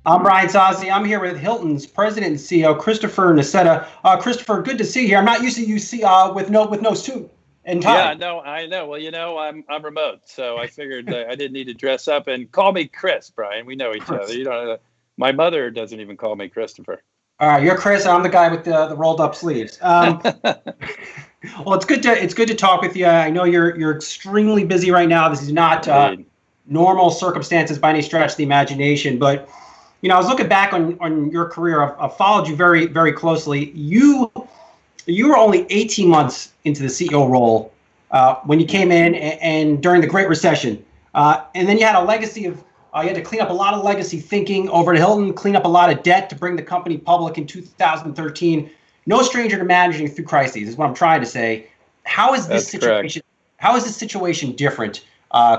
I'm Brian Sozzi. I'm here with Hilton's President and CEO Christopher Nassetta. Christopher, good to see you here. I'm not used to you see with no suit and tie. Yeah, no, I know. Well, I'm remote, so I figured that I didn't need to dress up. And call me Chris, Brian. We know each other. Chris. You know, my mother doesn't even call me Christopher. All right, you're Chris. I'm the guy with the rolled up sleeves. Well, it's good to talk with you. I know you're extremely busy right now. This is not normal circumstances by any stretch of the imagination, but I was looking back on your career. I've followed you very, very closely. You were only 18 months into the CEO role when you came in and during the Great Recession. And then you had a legacy of, you had to clean up a lot of legacy thinking over at Hilton, clean up a lot of debt to bring the company public in 2013. No stranger to managing through crises is what I'm trying to say. How is this situation? How is this situation different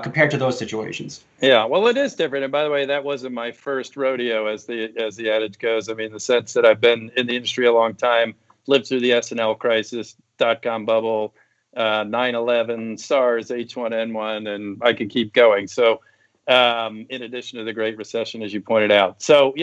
compared to those situations? Yeah, well, it is different. And by the way, that wasn't my first rodeo, as the adage goes. I mean, the sense that I've been in the industry a long time, lived through the S&L crisis, dot-com bubble, 9/11, SARS, H1N1, and I could keep going. So, in addition to the Great Recession, as you pointed out. So,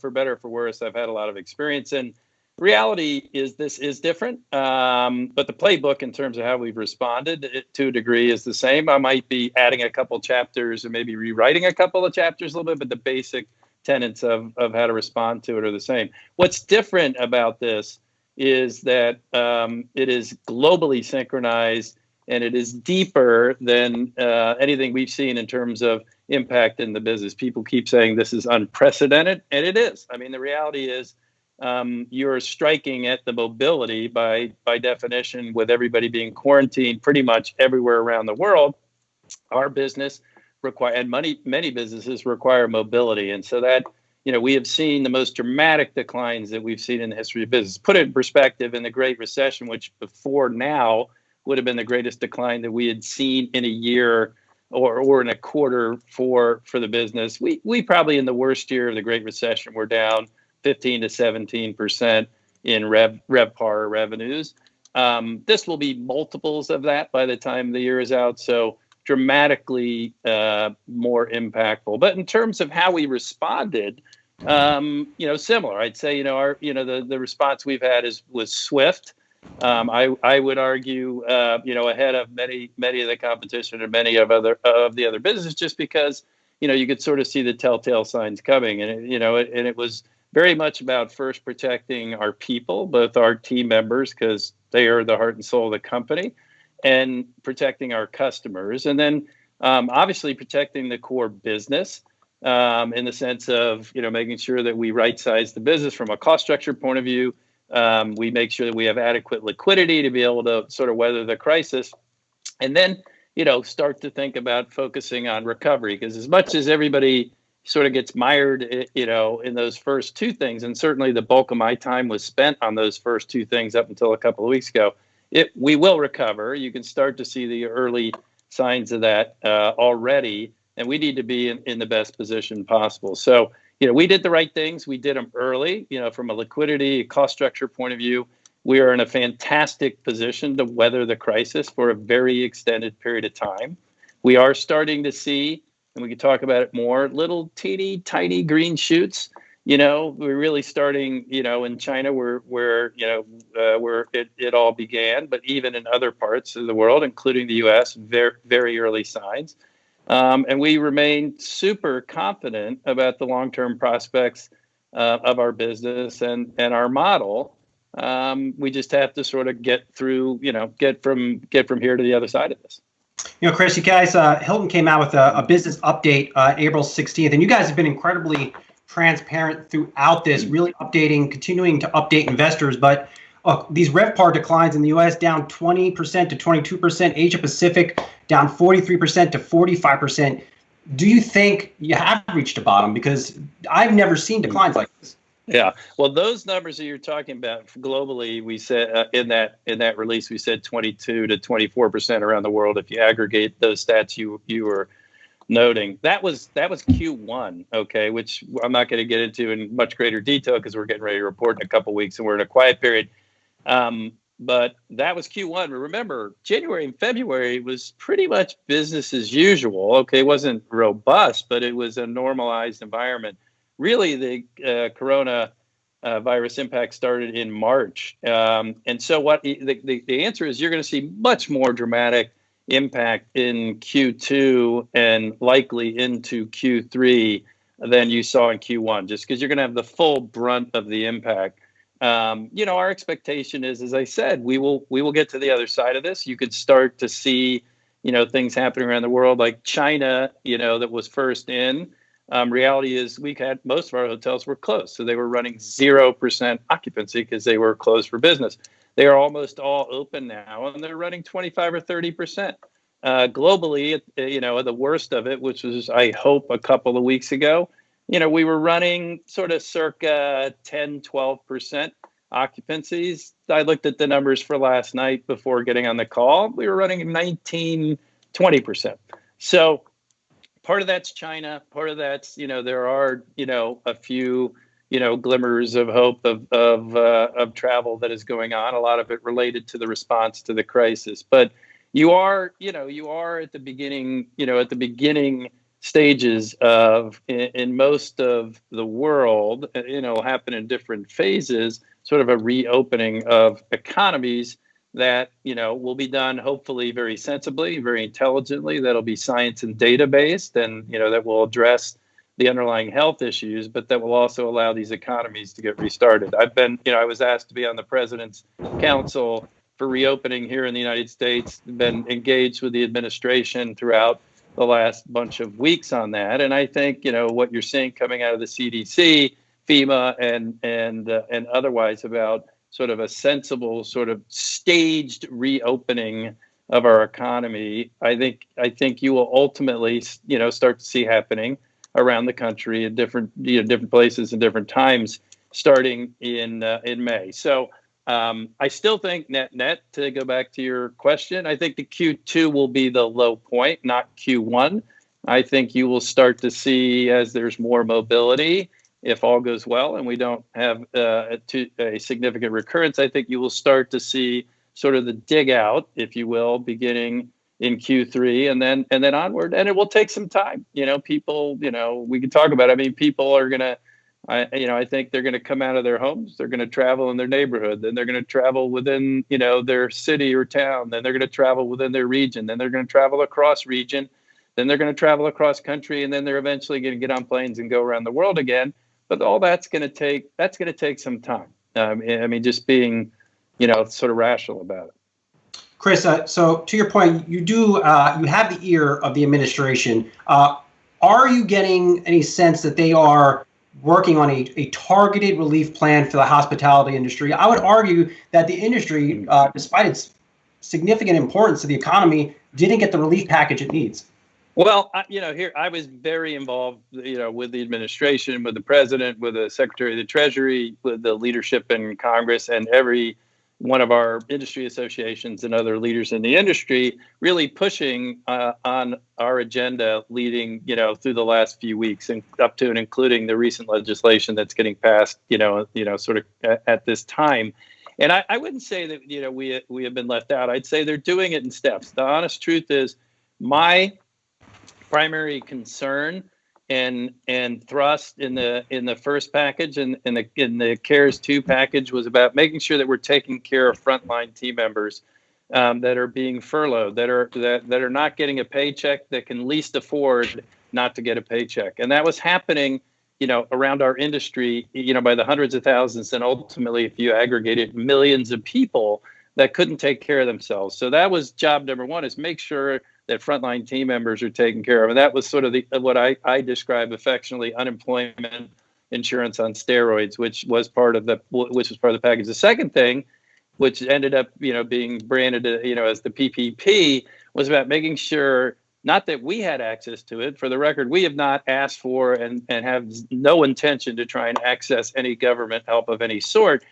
for better or for worse, I've had a lot of experience. And reality is this is different, but the playbook in terms of how we've responded to a degree is the same. I might be adding a couple chapters or maybe rewriting a couple of chapters a little bit, but the basic tenets of how to respond to it are the same. What's different about this is that it is globally synchronized and it is deeper than anything we've seen in terms of impact in the business. People keep saying this is unprecedented, and it is. I mean, the reality is you're striking at the mobility by definition, with everybody being quarantined pretty much everywhere around the world. Our business and many businesses require mobility. And so that, we have seen the most dramatic declines that we've seen in the history of business. Put it in perspective, in the Great Recession, which before now would have been the greatest decline that we had seen in a year or in a quarter for the business. We probably, in the worst year of the Great Recession, were down 15 to 17% in RevPAR revenues. This will be multiples of that by the time the year is out, so dramatically more impactful. But in terms of how we responded, similar. I'd say the response we've had was swift. I would argue ahead of many of the competition and many of the other businesses, just because you could sort of see the telltale signs coming, and it was very much about first protecting our people, both our team members, because they are the heart and soul of the company, and protecting our customers. And then obviously protecting the core business in the sense of, making sure that we right-size the business from a cost structure point of view. We make sure that we have adequate liquidity to be able to sort of weather the crisis. And then, start to think about focusing on recovery, because as much as everybody sort of gets mired, in those first two things, and certainly the bulk of my time was spent on those first two things up until a couple of weeks ago. We will recover. You can start to see the early signs of that already, and we need to be in the best position possible. So, we did the right things. We did them early. From a liquidity, cost structure point of view, we are in a fantastic position to weather the crisis for a very extended period of time. We are starting to see, and we can talk about it more, little teeny tiny green shoots. We're really starting, in China where it all began, but even in other parts of the world, including the U.S., very, very early signs. And we remain super confident about the long-term prospects of our business and our model. We just have to sort of get through, get from here to the other side of this. Chris, you guys, Hilton came out with a business update April 16th, and you guys have been incredibly transparent throughout this, really continuing to update investors. But these RevPAR declines in the U.S. down 20% to 22%, Asia Pacific down 43% to 45%. Do you think you have reached a bottom? Because I've never seen declines like this. Yeah, well, those numbers that you're talking about globally, we said in that release, we said 22 to 24% around the world. If you aggregate those stats you were noting, that was Q1, okay, which I'm not going to get into in much greater detail because we're getting ready to report in a couple of weeks and we're in a quiet period. But that was Q1. Remember, January and February was pretty much business as usual. Okay, it wasn't robust, but it was a normalized environment. really the corona virus impact started in March. And so what the answer is, you're going to see much more dramatic impact in Q2 and likely into Q3 than you saw in Q1, just because you're going to have the full brunt of the impact. Our expectation is, as I said, we will get to the other side of this. You could start to see, things happening around the world, like China, that was first in. Reality is most of our hotels were closed. So they were running 0% occupancy because they were closed for business. They are almost all open now, and they're running 25 or 30%. Globally, the worst of it, which was, I hope, a couple of weeks ago, we were running sort of circa 10, 12% occupancies. I looked at the numbers for last night before getting on the call. We were running 19, 20%. So part of that's China. Part of that's, there are, a few, glimmers of hope of travel that is going on. A lot of it related to the response to the crisis. But you are at the beginning, stages of, in most of the world, happen in different phases, sort of a reopening of economies that, will be done hopefully very sensibly, very intelligently. That'll be science and data based, and, that will address the underlying health issues, but that will also allow these economies to get restarted. I was asked to be on the President's Council for reopening here in the United States, been engaged with the administration throughout the last bunch of weeks on that. And I think, what you're seeing coming out of the CDC, FEMA, and otherwise about sort of a sensible, sort of staged reopening of our economy, I think you will ultimately, start to see happening around the country in different places and different times, starting in May. So I still think net, to go back to your question, I think the Q2 will be the low point, not Q1. I think you will start to see, as there's more mobility, if all goes well and we don't have a significant recurrence, I think you will start to see sort of the dig out, if you will, beginning in Q3 and then onward. And it will take some time. People, we can talk about it. I mean, people are going to, I think they're going to come out of their homes. They're going to travel in their neighborhood. Then they're going to travel within, their city or town. Then they're going to travel within their region. Then they're going to travel across region. Then they're going to travel across country. And then they're eventually going to get on planes and go around the world again. But all that's going to take some time. Just being, sort of rational about it. Chris, so to your point, you have the ear of the administration. Are you getting any sense that they are working on a targeted relief plan for the hospitality industry? I would argue that the industry, despite its significant importance to the economy, didn't get the relief package it needs. Well, here I was very involved, with the administration, with the president, with the secretary of the Treasury, with the leadership in Congress, and every one of our industry associations and other leaders in the industry, really pushing on our agenda, leading, through the last few weeks and up to and including the recent legislation that's getting passed, sort of at this time. And I wouldn't say that, we have been left out. I'd say they're doing it in steps. The honest truth is, my primary concern and thrust in the first package and in the CARES 2 package was about making sure that we're taking care of frontline team members that are being furloughed, that are not getting a paycheck, that can least afford not to get a paycheck. And that was happening, around our industry, by the hundreds of thousands, and ultimately, if you aggregated, millions of people that couldn't take care of themselves. So that was job number one, is make sure that frontline team members are taken care of. And that was sort of what I describe affectionately, unemployment insurance on steroids, which was part of the package. The second thing, which ended up, being branded, as the PPP, was about making sure, not that we had access to it. For the record, we have not asked for and have no intention to try and access any government help of any sort.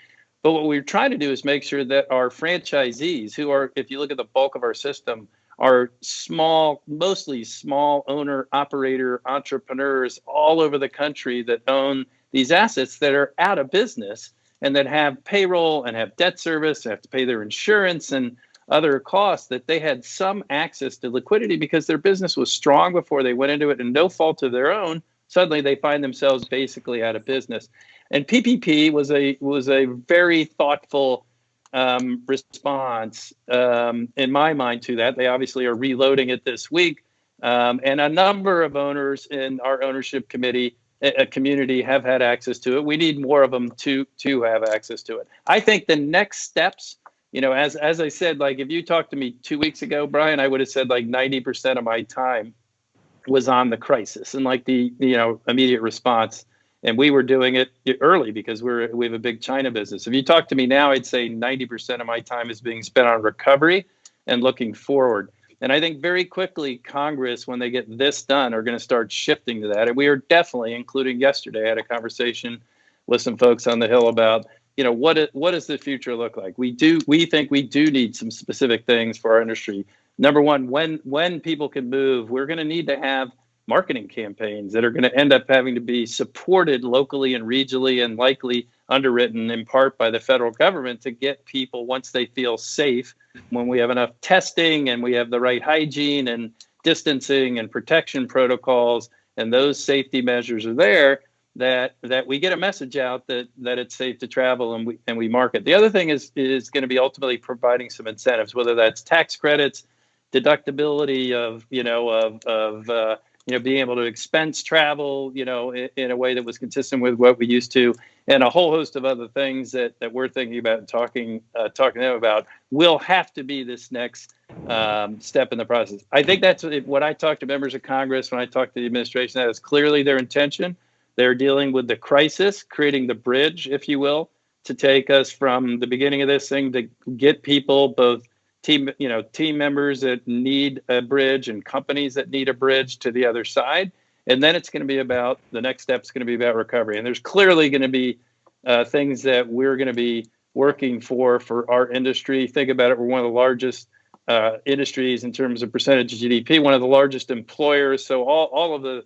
But what we're trying to do is make sure that our franchisees, who are, if you look at the bulk of our system, are mostly small owner, operator, entrepreneurs all over the country that own these assets that are out of business and that have payroll and have debt service, have to pay their insurance and other costs, that they had some access to liquidity because their business was strong before they went into it, and no fault of their own, suddenly they find themselves basically out of business. And PPP was a very thoughtful response in my mind to that. They obviously are reloading it this week, and a number of owners in our ownership community have had access to it. We need more of them to have access to it. I think the next steps, as I said, like if you talked to me 2 weeks ago, Brian, I would have said like 90% of my time was on the crisis and like the immediate response. And we were doing it early because we have a big China business. If you talk to me now, I'd say 90% of my time is being spent on recovery and looking forward. And I think very quickly, Congress, when they get this done, are going to start shifting to that. And we are definitely, including yesterday, I had a conversation with some folks on the Hill about, what does the future look like? We think we do need some specific things for our industry. Number one, when people can move, we're going to need to have marketing campaigns that are going to end up having to be supported locally and regionally and likely underwritten in part by the federal government to get people, once they feel safe, when we have enough testing and we have the right hygiene and distancing and protection protocols and those safety measures are there, that we get a message out that it's safe to travel and we market. The other thing is going to be ultimately providing some incentives, whether that's tax credits, deductibility of being able to expense travel, in a way that was consistent with what we used to, and a whole host of other things that we're thinking about and talking to them about will have to be this next step in the process. I think that's what I talk to members of Congress, when I talk to the administration, that is clearly their intention. They're dealing with the crisis, creating the bridge, if you will, to take us from the beginning of this thing to get people, both team members that need a bridge and companies that need a bridge, to the other side. And then it's going to be about, the next step is going to be about recovery. And there's clearly going to be things that we're going to be working for our industry. Think about it. We're one of the largest industries in terms of percentage of GDP, one of the largest employers. So all of the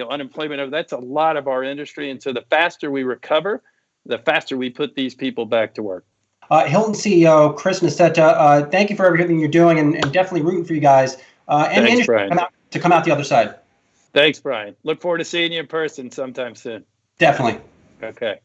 unemployment, that's a lot of our industry. And so the faster we recover, the faster we put these people back to work. Hilton CEO Chris Nassetta, thank you for everything you're doing, and definitely rooting for you guys and Thanks, Brian. to come out the other side. Thanks, Brian. Look forward to seeing you in person sometime soon. Definitely. Okay.